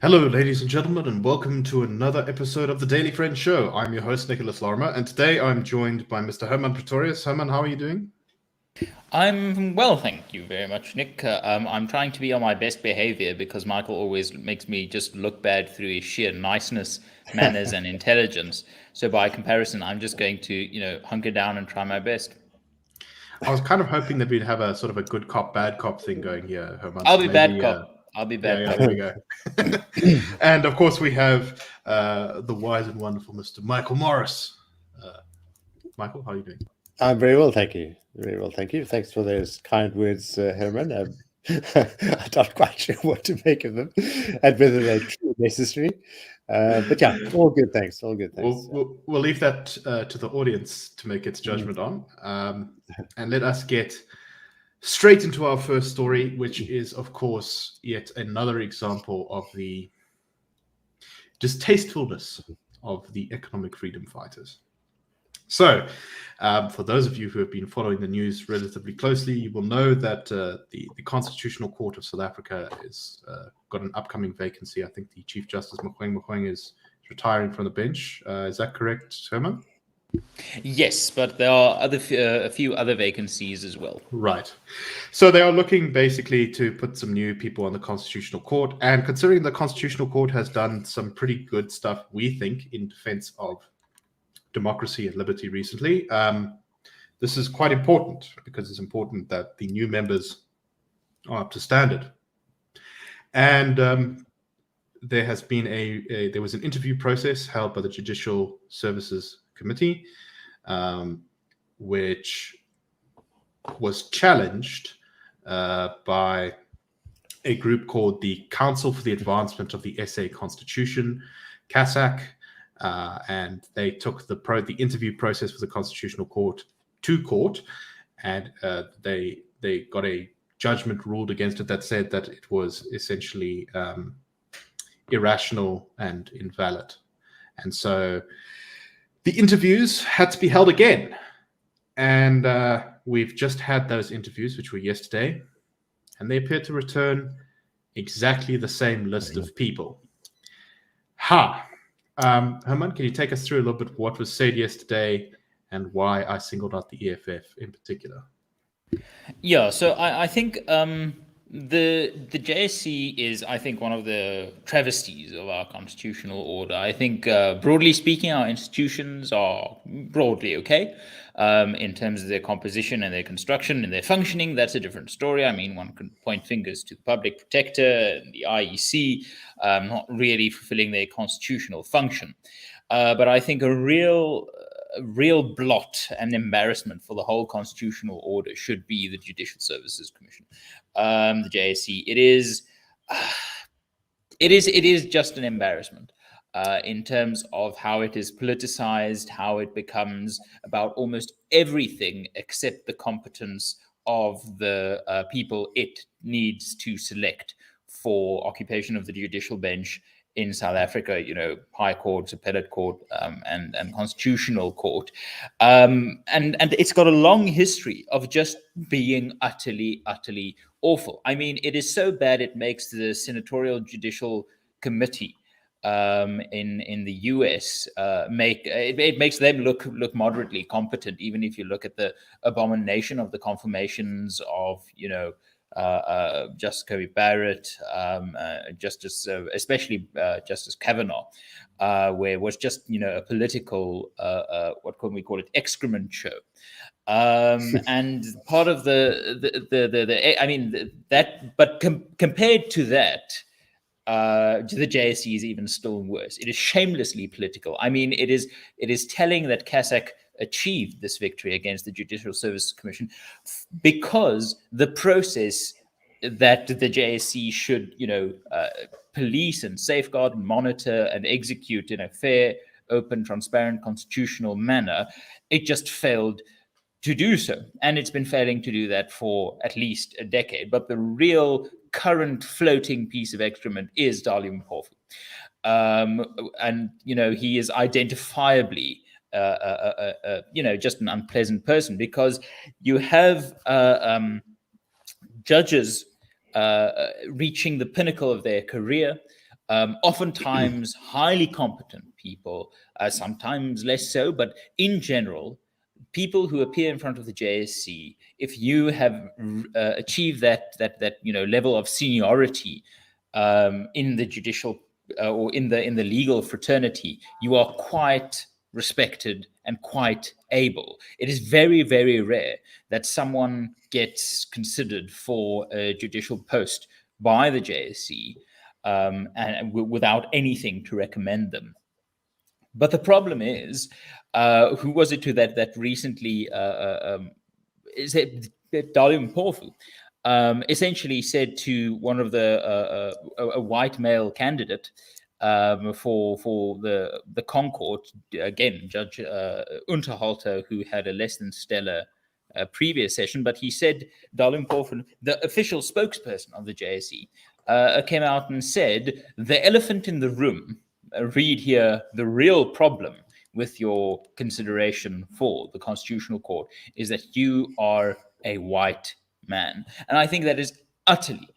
Hello, ladies and gentlemen, and welcome to another episode of the Daily Friend Show. I'm your host, Nicholas Lorimer, and today I'm joined by Mr. Herman Pretorius. Herman, how are you doing? I'm well, thank you very much, Nick. I'm trying to be on my best behavior because Michael always makes me just look bad through his sheer niceness, manners, and intelligence. So by comparison, I'm just going to, hunker down and try my best. I was kind of hoping that we'd have a sort of a good cop, bad cop thing going here, Herman. I'll be bad cop. I'll be bad cop. There we go. And of course, we have the wise and wonderful Mr. Michael Morris. Michael, how are you doing? I'm very well, thank you. Very well, thank you. Thanks for those kind words, Herman. I'm not quite sure what to make of them and whether they're truly necessary. But yeah, all good, thanks. All good, thanks. We'll leave that to the audience to make its judgment on. And let us get straight into our first story, which is, of course, yet another example of the distastefulness of the economic freedom fighters. So, for those of you who have been following the news relatively closely, you will know that the Constitutional Court of South Africa has got an upcoming vacancy. I think the Chief Justice Mogoeng is retiring from the bench. Is that correct, Herman? Yes, but there are a few other vacancies as well. Right. So they are looking basically to put some new people on the Constitutional Court. And considering the Constitutional Court has done some pretty good stuff, we think, in defense of democracy and liberty recently, this is quite important because it's important that the new members are up to standard. And there has been there was an interview process held by the Judicial Services Committee, which was challenged by a group called the Council for the Advancement of the SA Constitution, CASAC, and they took the interview process for the Constitutional Court to court, and they got a judgment ruled against it that said that it was essentially irrational and invalid. And so the interviews had to be held again. And we've just had those interviews, which were yesterday, and they appear to return exactly the same list of people. Herman, can you take us through a little bit what was said yesterday and why I singled out the EFF in particular? Yeah, so I think the JSC is, I think, one of the travesties of our constitutional order. I think, broadly speaking, our institutions are broadly okay in terms of their composition and their construction and their functioning. That's a different story. I mean, one can point fingers to the public protector and the IEC not really fulfilling their constitutional function. But I think a real blot and embarrassment for the whole constitutional order should be the Judicial Services Commission, the JSC. It is just an embarrassment in terms of how it is politicized, how it becomes about almost everything except the competence of the people it needs to select for occupation of the judicial bench in South Africa, high courts, appellate court, and constitutional court. And it's got a long history of just being utterly, utterly awful. I mean, it is so bad it makes the Senatorial Judicial Committee in the US it makes them look moderately competent, even if you look at the abomination of the confirmations of, Justice Kirby Barrett, especially Justice Kavanaugh, where it was just a political what can we call it, excrement show, and part of compared to that, the JSC is even still worse. It is shamelessly political. I mean, it is telling that CASAC achieved this victory against the Judicial Services Commission because the process that the JSC should, police and safeguard and monitor and execute in a fair, open, transparent, constitutional manner, it just failed to do so. And it's been failing to do that for at least a decade. But the real current floating piece of excrement is Dali Mpofu. and he is identifiably just an unpleasant person, because you have judges reaching the pinnacle of their career, oftentimes highly competent people, sometimes less so, but in general, people who appear in front of the JSC, if you have achieved that level of seniority in the judicial or in the legal fraternity, you are quite respected and quite able. It is very, very rare that someone gets considered for a judicial post by the JSC and without anything to recommend them. But the problem is, who was it that recently is it Dalim Porfu essentially said to one of a white male candidate for the Concord, again, Judge Unterhalter, who had a less than stellar previous session, but he said, Dalim Porfu, the official spokesperson of the JSE, came out and said, the elephant in the room, read here, the real problem with your consideration for the Constitutional Court is that you are a white man. And I think that is utterly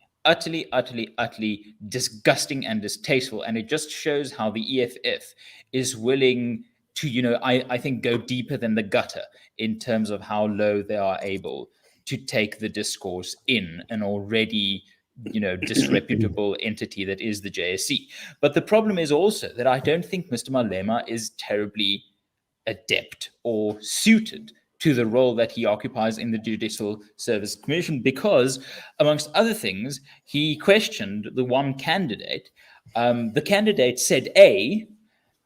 disgusting and distasteful. And it just shows how the EFF is willing to, I think, go deeper than the gutter in terms of how low they are able to take the discourse in an already disreputable entity that is the JSC. But the problem is also that I don't think Mr. Malema is terribly adept or suited to the role that he occupies in the Judicial Service Commission, because, amongst other things, he questioned the one candidate. The candidate said A,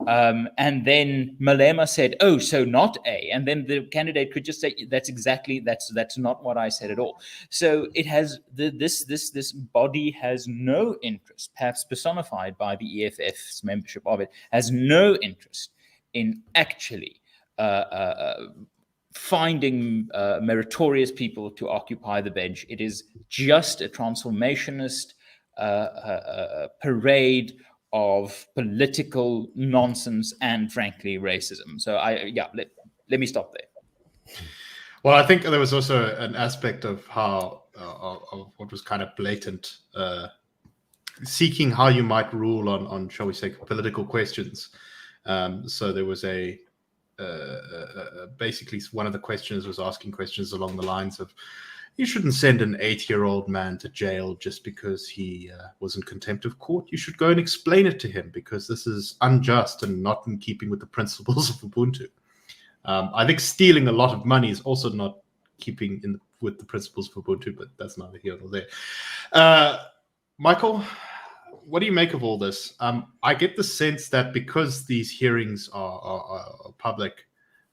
and then Malema said, "Oh, so not A," and then the candidate could just say, "That's not what I said at all." So it has this body has no interest, perhaps personified by the EFF's membership of it, has no interest in actually finding meritorious people to occupy the bench. It is just a transformationist parade of political nonsense and, frankly, racism. So let me stop there. Well, I think there was also an aspect of how of what was kind of blatant, seeking how you might rule on shall we say, political questions. So there was basically one of the questioners was asking questions along the lines of, you shouldn't send an 8-year-old man to jail just because he was in contempt of court. You should go and explain it to him, because this is unjust and not in keeping with the principles of Ubuntu. I think stealing a lot of money is also not keeping with the principles of Ubuntu, but that's neither here nor there. Michael, what do you make of all this? I get the sense that because these hearings are public,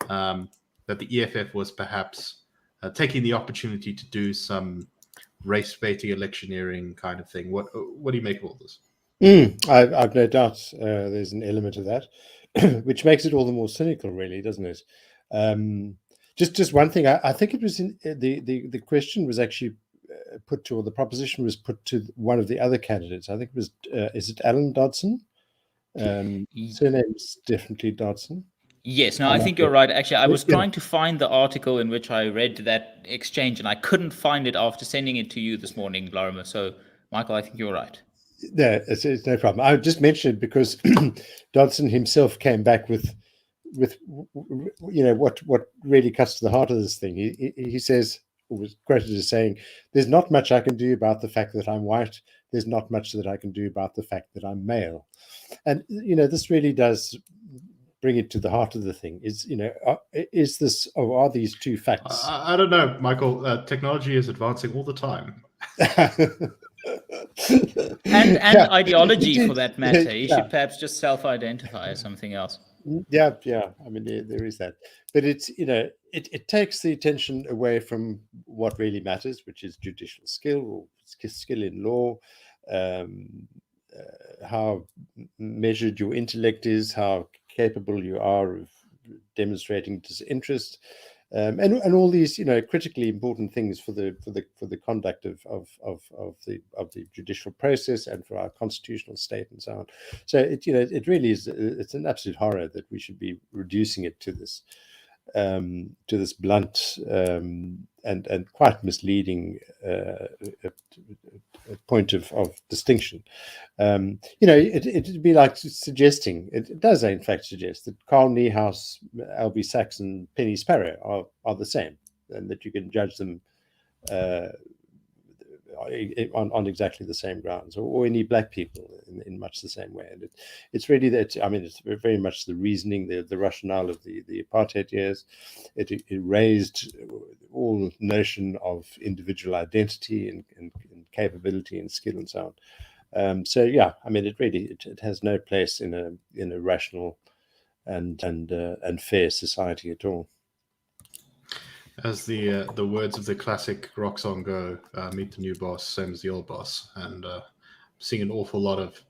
that the EFF was perhaps taking the opportunity to do some race-baiting, electioneering kind of thing. What do you make of all this? I've no doubt there's an element of that, which makes it all the more cynical, really, doesn't it? Just one thing. I think it was in the question was actually put to, or the proposition was put to one of the other candidates. I think it was, is it Alan Dodson? Surname's definitely Dodson. Yes, no, I think you're right. Actually, I was trying to find the article in which I read that exchange, and I couldn't find it after sending it to you this morning, Larimer. So, Michael, I think you're right. No, it's no problem. I just mentioned it because Dodson himself came back with what really cuts to the heart of this thing. He says, or was quoted as saying, "There's not much I can do about the fact that I'm white. There's not much that I can do about the fact that I'm male." And this really does bring it to the heart of the thing. Is this, or are these two facts? I don't know, Michael. Technology is advancing all the time. and ideology, for that matter. You should perhaps just self-identify as something else. Yeah. I mean, there is that, but it's it takes the attention away from what really matters, which is judicial skill, or skill in law, how measured your intellect is, how capable you are of demonstrating disinterest, and all these, critically important things for the conduct of the judicial process and for our constitutional state and so on. So it really is, it's an absolute horror that we should be reducing it to this blunt and quite misleading point of distinction. It'd be like suggesting, it does in fact suggest that Carl Niehaus, L.B. Sachs, and Penny Sparrow are the same, and that you can judge them on exactly the same grounds, or any black people in much the same way. And it's really that, it's very much the reasoning, the rationale of the apartheid years. It raised all notion of individual identity and capability and skill and so on. It has no place in a rational and fair society at all. As the words of the classic rock song go, meet the new boss, same as the old boss. And seeing an awful lot of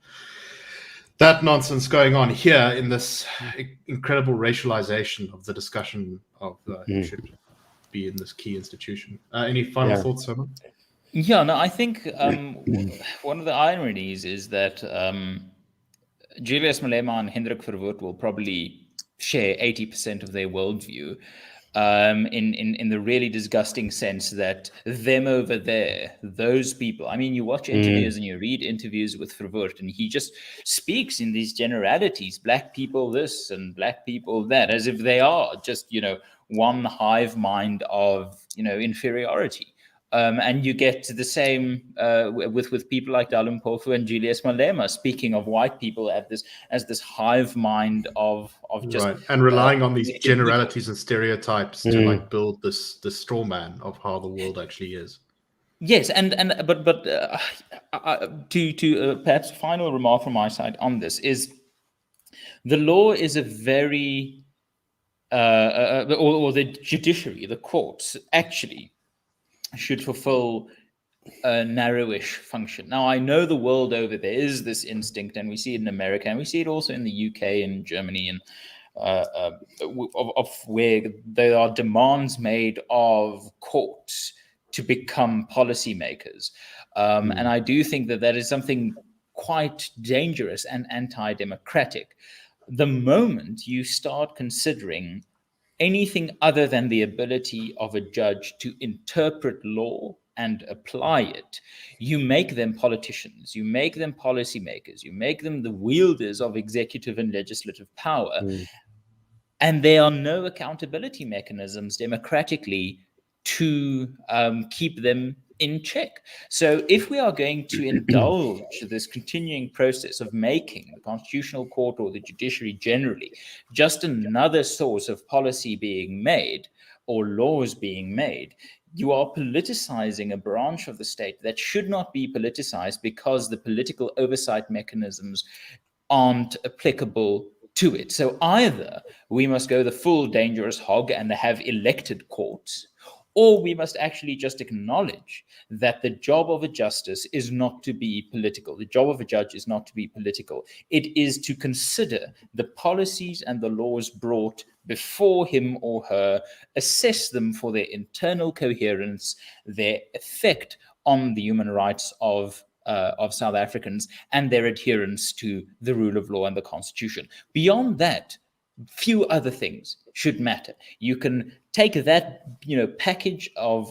that nonsense going on here in this incredible racialization of the discussion of who should be in this key institution. Any final thoughts, Simon? Yeah, no, I think one of the ironies is that Julius Malema and Hendrik Verwoerd will probably share 80% of their worldview, in the really disgusting sense that them over there, those people, you watch interviews and you read interviews with Verwoerd, and he just speaks in these generalities, black people this and black people that, as if they are just, one hive mind of, inferiority. And you get to the same with people like Dalum Mpofu and Julius Malema speaking of white people as this hive mind of just right, and relying on these generalities and stereotypes to build this straw man of how the world actually is. Yes, but to perhaps a final remark from my side on this is the law is a very or the judiciary, the courts actually should fulfill a narrowish function. Now, I know the world over there is this instinct, and we see it in America, and we see it also in the UK and Germany, and of where there are demands made of courts to become policymakers. And I do think that is something quite dangerous and anti-democratic. The moment you start considering anything other than the ability of a judge to interpret law and apply it, you make them politicians, you make them policymakers, you make them the wielders of executive and legislative power. And there are no accountability mechanisms democratically to keep them in check. So if we are going to indulge this continuing process of making the Constitutional Court or the judiciary generally just another source of policy being made or laws being made, you are politicizing a branch of the state that should not be politicized because the political oversight mechanisms aren't applicable to it. So either we must go the full dangerous hog and have elected courts, or we must actually just acknowledge that the job of a justice is not to be political. The job of a judge is not to be political. It is to consider the policies and the laws brought before him or her, assess them for their internal coherence, their effect on the human rights of South Africans, and their adherence to the rule of law and the Constitution. Beyond that, few other things should matter. You can take that, package of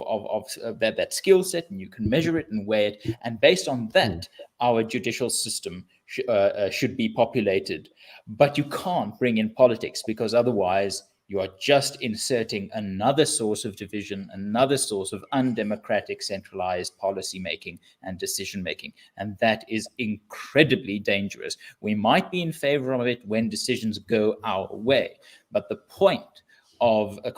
that skill set, and you can measure it and weigh it, and based on that, our judicial system should be populated. But you can't bring in politics, because otherwise you are just inserting another source of division, another source of undemocratic centralized policy making and decision making. And that is incredibly dangerous. We might be in favor of it when decisions go our way, but the point of a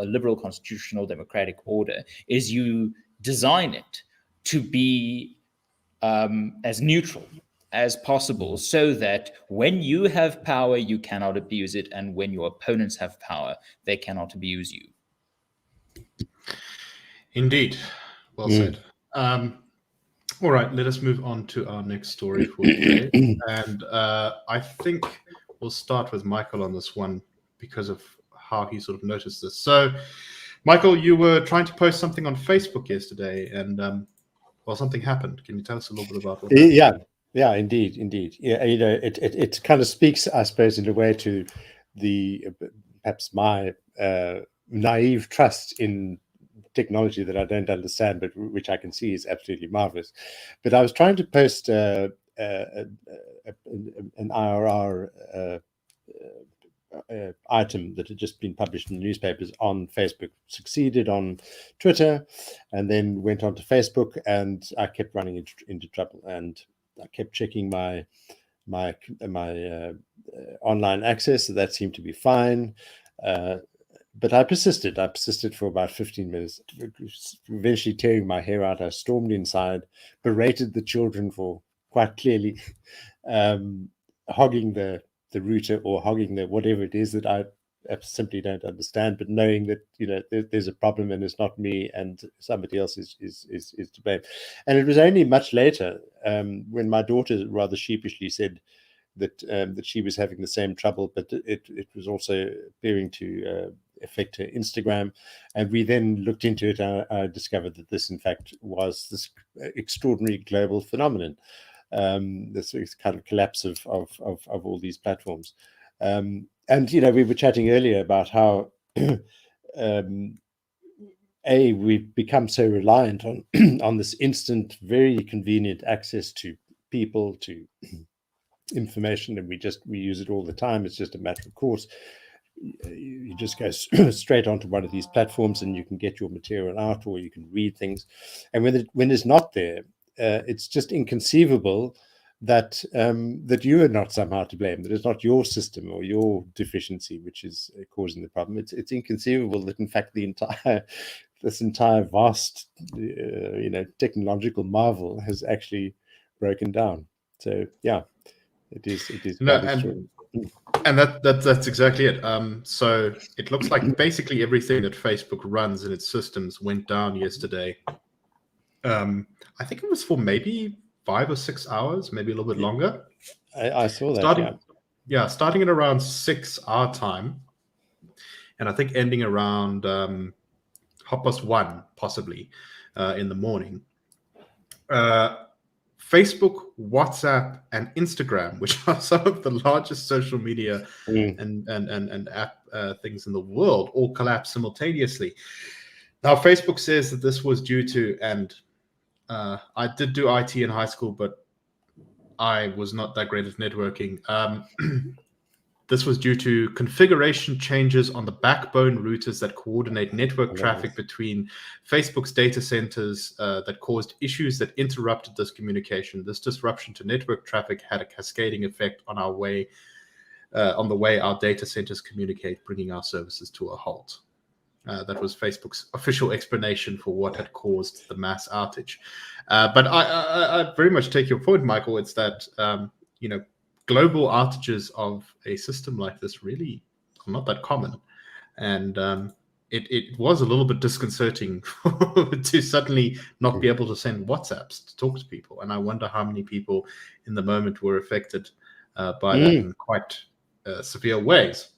liberal constitutional democratic order is you design it to be as neutral as possible, so that when you have power, you cannot abuse it, and when your opponents have power, they cannot abuse you. Indeed. Well said. All right, let us move on to our next story for today. And I think we'll start with Michael on this one because of how he sort of noticed this. So, Michael, you were trying to post something on Facebook yesterday, and well, something happened. Can you tell us a little bit about what happened? Yeah, indeed. Yeah, it kind of speaks, I suppose, in a way to the perhaps my naive trust in technology that I don't understand, but which I can see is absolutely marvelous. But I was trying to post an IRR item that had just been published in the newspapers on Facebook, succeeded on Twitter, and then went on to Facebook, and I kept running into trouble, and I kept checking my online access. So that seemed to be fine. But I persisted for about 15 minutes, eventually tearing my hair out. I stormed inside, berated the children for quite clearly hogging the router or hogging the whatever it is that I simply don't understand, but knowing that, you know, there's a problem and it's not me and somebody else is to blame. And it was only much later when my daughter rather sheepishly said that she was having the same trouble, but it was also appearing to affect her Instagram. And we then looked into it and I discovered that this, in fact, was this extraordinary global phenomenon, this kind of collapse of all these platforms. And, you know, we were chatting earlier about how we've become so reliant on on this instant, very convenient access to people, to information, and we use it all the time. It's just a matter of course. You just go straight onto one of these platforms and you can get your material out, or you can read things. And when it's not there, it's just inconceivable that that you are not somehow to blame, that it's not your system or your deficiency which is causing the problem. It's inconceivable that in fact this entire vast technological marvel has actually broken down. So yeah, it is No, quite extraordinary. And that's exactly it. So it looks like basically everything that Facebook runs in its systems went down yesterday. I think it was for maybe 5 or 6 hours, maybe a little bit longer. I saw that. Starting at around 6 our time, and I think ending around 1:30, possibly in the morning. Facebook, WhatsApp, and Instagram, which are some of the largest social media and app things in the world, all collapsed simultaneously. Now, Facebook says that this was due to, and I did do IT in high school, but I was not that great at networking. This was due to configuration changes on the backbone routers that coordinate network traffic between Facebook's data centers that caused issues that interrupted this communication. This disruption to network traffic had a cascading effect on the way our data centers communicate, bringing our services to a halt. That was Facebook's official explanation for what had caused the mass outage. But I very much take your point, Michael. It's that, global outages of a system like this really are not that common. And it was a little bit disconcerting to suddenly not be able to send WhatsApps to talk to people. And I wonder how many people in the moment were affected by that in quite severe ways.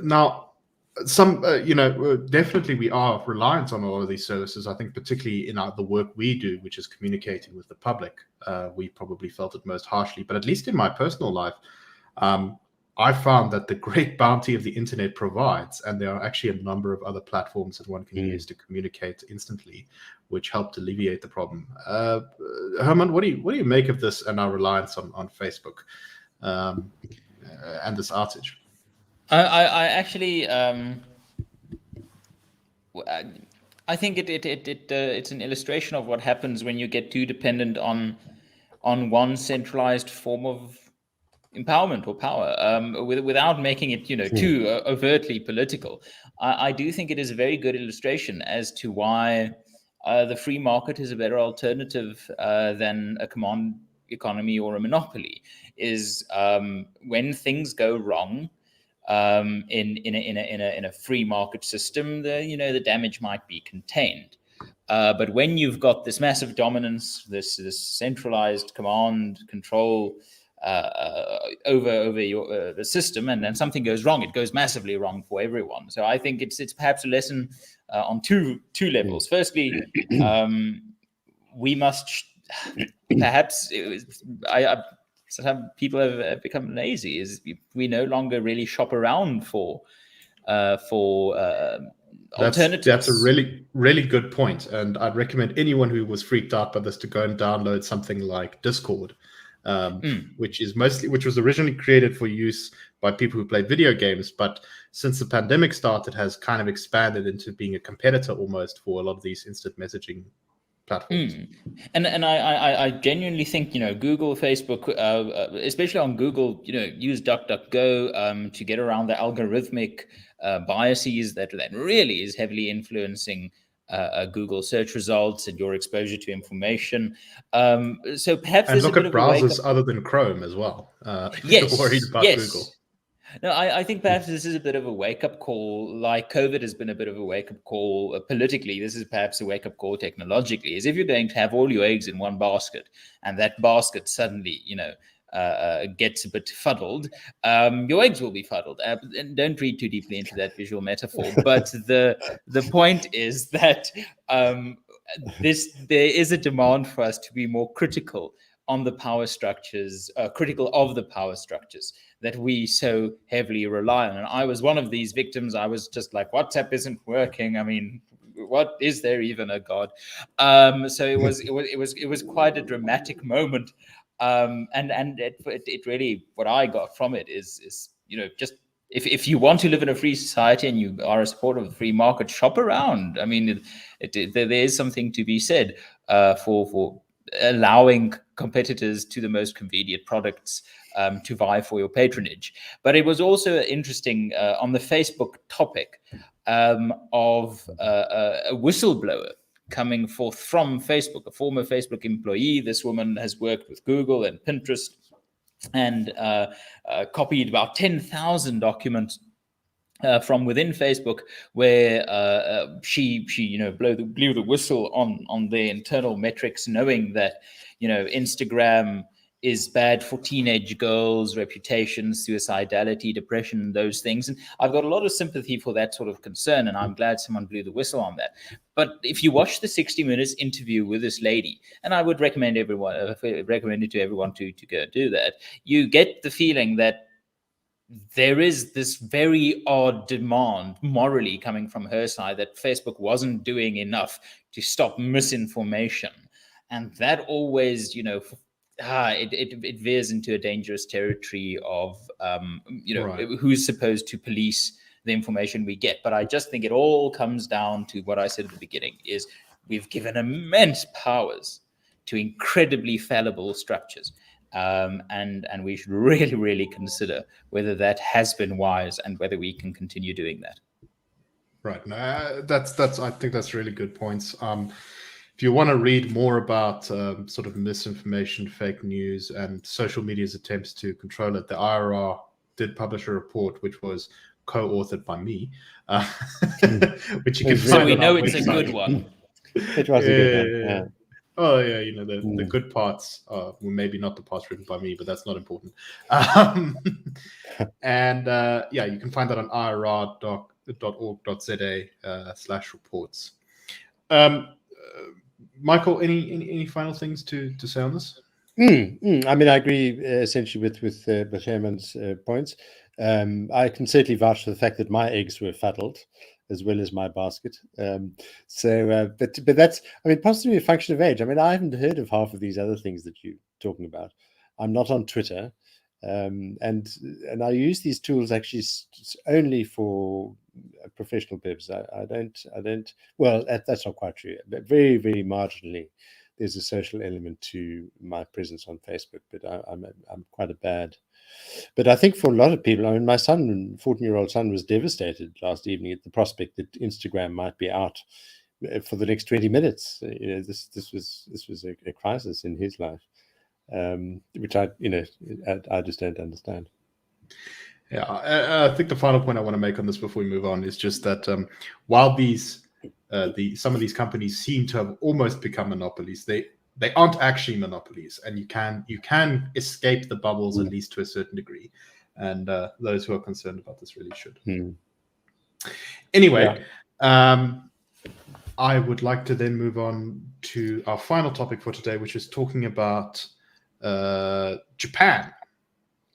Now, definitely we are reliant on all of these services. I think particularly in the work we do, which is communicating with the public, we probably felt it most harshly. But at least in my personal life, I found that the great bounty of the internet provides, and there are actually a number of other platforms that one can use to communicate instantly, which helped alleviate the problem. Herman, what do you make of this and our reliance on Facebook and this outage? I actually I think it's an illustration of what happens when you get too dependent on one centralized form of empowerment or power, without making it too overtly political. I do think it is a very good illustration as to why the free market is a better alternative than a command economy or a monopoly. Is when things go wrong. In a free market system, the damage might be contained. But when you've got this massive dominance, this centralized command control over the system, and then something goes wrong, it goes massively wrong for everyone. So I think it's perhaps a lesson on two levels. Firstly, we must perhaps some people have become lazy. Is we no longer really shop around for alternatives. That's a really good point, and I'd recommend anyone who was freaked out by this to go and download something like Discord, which was originally created for use by people who play video games, but since the pandemic started, has kind of expanded into being a competitor almost for a lot of these instant messaging platforms. And I genuinely think, Google, Facebook, especially on Google, use DuckDuckGo to get around the algorithmic biases that really is heavily influencing Google search results and your exposure to information. So perhaps and there's look a bit at of a browsers other than Chrome as well. If you're worried about Google. No, I think perhaps this is a bit of a wake-up call, like COVID has been a bit of a wake-up call politically. This is perhaps a wake-up call technologically, is if you're going to have all your eggs in one basket and that basket suddenly, gets a bit fuddled, your eggs will be fuddled. And don't read too deeply into that visual metaphor. But the point is that there is a demand for us to be more critical on the power structures, critical of the power structures that we so heavily rely on. And I was one of these victims. I was just like, WhatsApp isn't working. I mean, what is there even a God? So it was quite a dramatic moment. And it really, what I got from it is just if you want to live in a free society and you are a supporter of the free market, shop around. I mean, there is something to be said for allowing competitors to the most convenient products to vie for your patronage. But it was also interesting on the Facebook topic of a whistleblower coming forth from Facebook, a former Facebook employee. This woman has worked with Google and Pinterest and copied about 10,000 documents from within Facebook, where she blew the whistle on their internal metrics, knowing that Instagram is bad for teenage girls' reputation, suicidality, depression, those things. And I've got a lot of sympathy for that sort of concern, and I'm glad someone blew the whistle on that. But if you watch the 60 Minutes interview with this lady, and I would recommend it to everyone to go do that, you get the feeling that there is this very odd demand morally coming from her side that Facebook wasn't doing enough to stop misinformation. And that always, it veers into a dangerous territory of, right, who's supposed to police the information we get. But I just think it all comes down to what I said at the beginning, is we've given immense powers to incredibly fallible structures. And we should really, really consider whether that has been wise and whether we can continue doing that. Right. No, that's. I think that's really good points. If you want to read more about sort of misinformation, fake news, and social media's attempts to control it, the IRR did publish a report which was co-authored by me, which you can find. So we know it's a good one. It was a good one. Yeah. Oh yeah, the good parts well, maybe not the parts written by me, but that's not important. And you can find that on irr.org.za/reports. Michael, any final things to say on this? I mean, I agree essentially with Herman's points. I can certainly vouch for the fact that my eggs were fuddled, as well as my basket. But that's, I mean, possibly a function of age. I mean, I haven't heard of half of these other things that you're talking about. I'm not on Twitter, and I use these tools actually only for professional purposes. I don't. Well, that's not quite true. But very, very marginally, there's a social element to my presence on Facebook. But I'm quite a bad. But I think for a lot of people, I mean, my son, 14-year-old son, was devastated last evening at the prospect that Instagram might be out for the next 20 minutes. This was a crisis in his life, which I just don't understand. Yeah, I think the final point I want to make on this before we move on is just that while some of these companies seem to have almost become monopolies, they they aren't actually monopolies, and you can escape the bubbles at least to a certain degree. And those who are concerned about this really should. Anyway, I would like to then move on to our final topic for today, which is talking about Japan.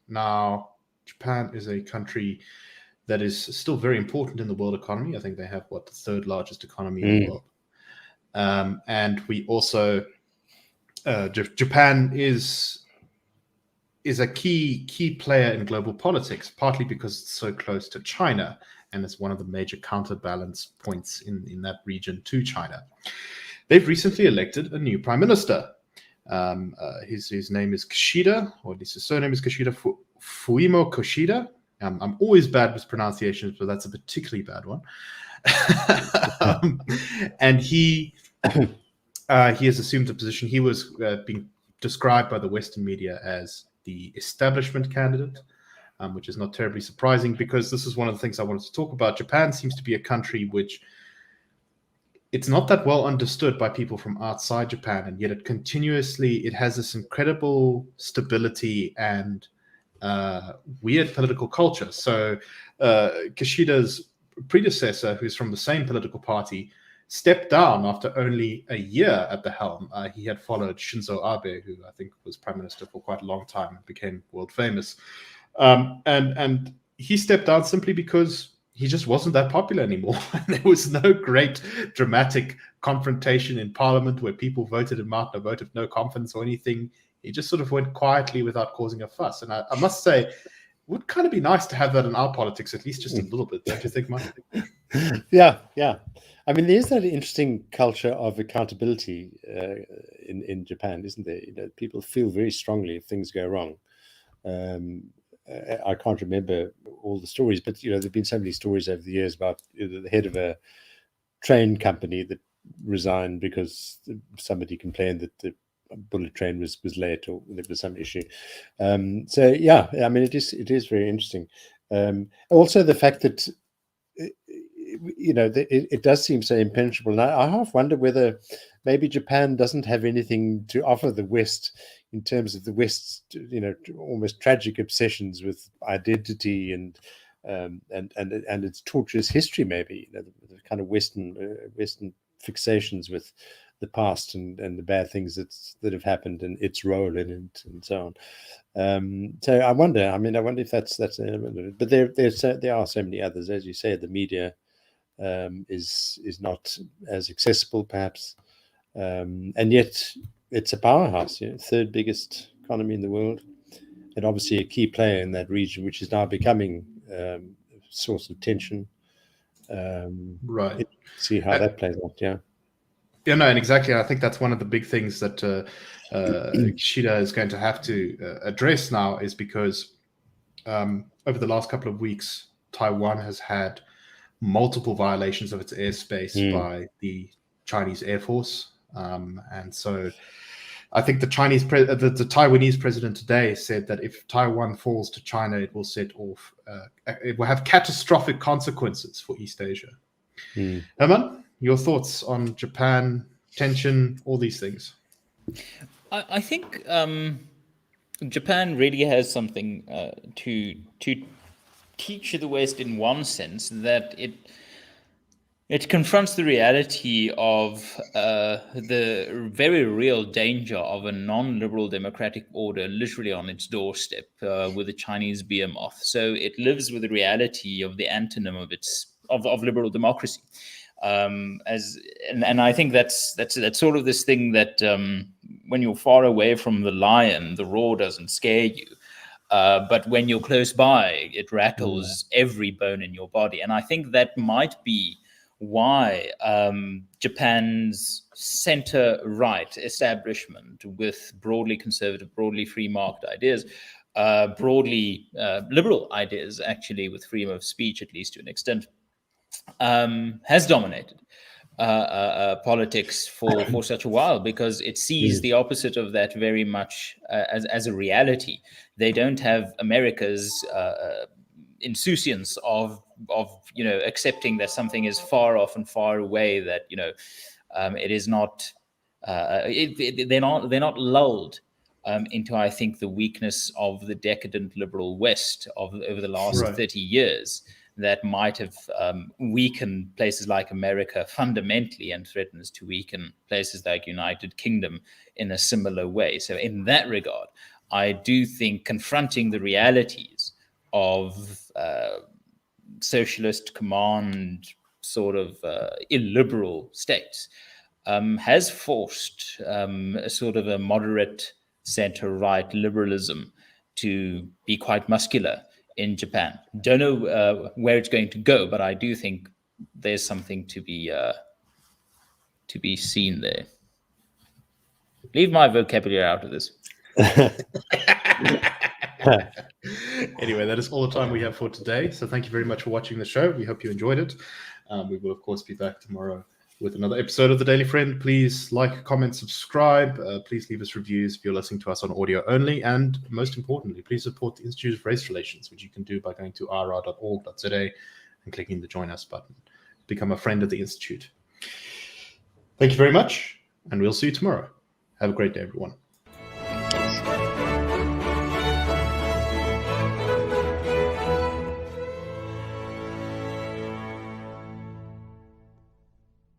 Now, Japan is a country that is still very important in the world economy. I think they have, the third largest economy in the world. And we also, Japan is a key player in global politics, partly because it's so close to China, and it's one of the major counterbalance points in that region to China. They've recently elected a new prime minister. His name is Kishida, or at least his surname is Kishida, Fumio Kishida. I'm always bad with pronunciations, but that's a particularly bad one. And he has assumed the position. He was being described by the Western media as the establishment candidate, which is not terribly surprising, because this is one of the things I wanted to talk about. Japan seems to be a country which it's not that well understood by people from outside Japan, and yet it has this incredible stability and weird political culture. So Kishida's predecessor, who's from the same political party, stepped down after only a year at the helm. He had followed Shinzo Abe, who I think was prime minister for quite a long time and became world famous. And he stepped down simply because he just wasn't that popular anymore. There was no great dramatic confrontation in parliament where people voted him out, a vote of no confidence or anything. He just sort of went quietly without causing a fuss. And I must say, it would kind of be nice to have that in our politics, at least just a little bit, don't you think, Mike? Yeah. I mean, there's that interesting culture of accountability in Japan, isn't there? People feel very strongly if things go wrong. I can't remember all the stories, but there've been so many stories over the years about the head of a train company that resigned because somebody complained that the bullet train was late or there was some issue. So yeah, I mean, it is very interesting. Also, the fact that it does seem so impenetrable, and I half wonder whether maybe Japan doesn't have anything to offer the West in terms of the West's, almost tragic obsessions with identity and its tortuous history. Maybe the kind of Western fixations with the past and the bad things that have happened and its role in it and so on. So I wonder. I mean, I wonder if that's an element of it. But there are so many others, as you say. The media is not as accessible, perhaps, and yet it's a powerhouse. Third biggest economy in the world, and obviously a key player in that region, which is now becoming a source of tension. Right. See how that plays out. Yeah. Yeah, no, and exactly. I think that's one of the big things that Kishida is going to have to address now, is because over the last couple of weeks, Taiwan has had multiple violations of its airspace by the Chinese Air Force. And so I think the Taiwanese president today said that if Taiwan falls to China, it will set off, it will have catastrophic consequences for East Asia. Herman, your thoughts on Japan, tension, all these things? I think Japan really has something to teach the West, in one sense, that it confronts the reality of the very real danger of a non-liberal democratic order literally on its doorstep with the Chinese behemoth. So it lives with the reality of the antonym of liberal democracy. And I think that's sort of this thing that when you're far away from the lion, the roar doesn't scare you. But when you're close by, it rattles every bone in your body. And I think that might be why Japan's center-right establishment, with broadly conservative, broadly free market ideas, broadly liberal ideas, actually, with freedom of speech, at least to an extent, has dominated politics for such a while, because it sees the opposite of that very much as a reality. They don't have America's insouciance of accepting that something is far off and far away, that it is not they're not lulled into, I think, the weakness of the decadent liberal West over the last 30 years that might have weakened places like America fundamentally and threatens to weaken places like United Kingdom in a similar way. So in that regard, I do think confronting the realities of socialist command sort of illiberal states has forced a sort of a moderate center-right liberalism to be quite muscular in Japan. Don't know where it's going to go, but I do think there's something to be seen there. Leave my vocabulary out of this. Anyway, that is all the time we have for today. So thank you very much for watching the show. We hope you enjoyed it. We will, of course, be back tomorrow with another episode of The Daily Friend. Please like, comment, subscribe. Please leave us reviews if you're listening to us on audio only. And most importantly, please support the Institute of Race Relations, which you can do by going to rr.org.za and clicking the Join Us button. Become a friend of the Institute. Thank you very much, and we'll see you tomorrow. Have a great day, everyone.